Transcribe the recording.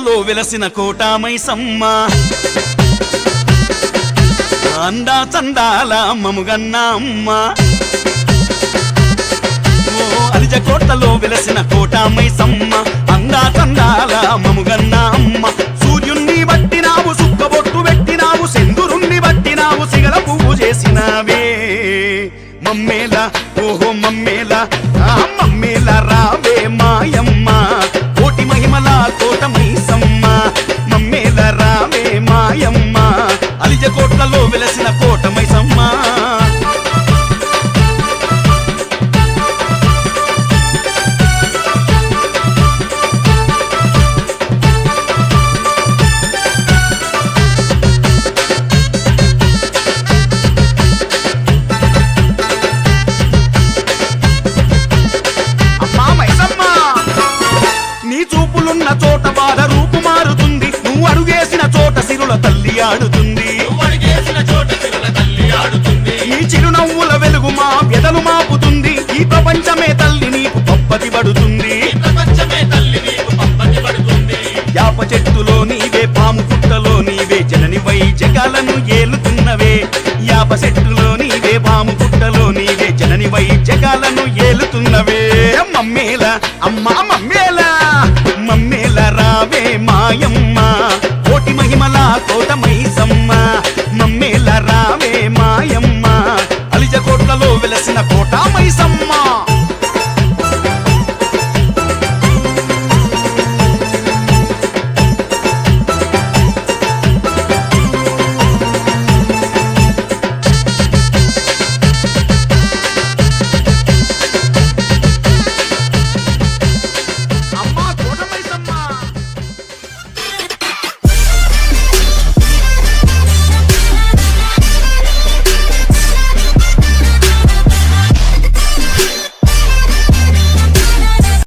కోట్లలో వెలసిన కోట మైసమ్మ అందా చందాల మముగన్న అమ్మ అలిజ కోటలో వెలసిన కోట మైసమ్మ అందా చందాల మముగన్న అమ్మ సూర్యుణ్ణి బట్టినావు సుక్కబొట్టు పెట్టినావు సెందురుణ్ణి బట్టినావు సిగల పువ్వు చేసినావే మమ్మేల ఓహో మమ్మేల మమ్మేల రావే మాయమ్మ కోటి మహిమల కోట మైసమ్మ మమ్మేల రావే మాయమ్మ అలిజ కోట్లలో వెలసిన కోట మైసమ్మ చోట బాధ రూపు మారుతుంది నువ్వు అడుగేసిన చోట సిరుల తల్లి ఆడుతుంది నీ చిరునవ్వుల వెలుగు మా వ్యధలు మాపుతుంది ఈ ప్రపంచమే తల్లి నీకు పప్పతి పడుతుంది యాప చెట్టులో నీవే పాము పుట్టలో నీవే జననివై జగాలను ఏలుతున్నవే యాప చెట్టులో నీవే పాము పుట్టలో నీవే జననివై జగాలను ఏలుతున్నవే మమ్మేల అమ్మా మమ్మేల మమ్మేల రావే మాయమ్మ కోటి మహిమల కోట మైసమ్మ మమ్మేల రావే మాయమ్మ అలిజ కోట్లలో వెలసిన కోట మైసమ్మ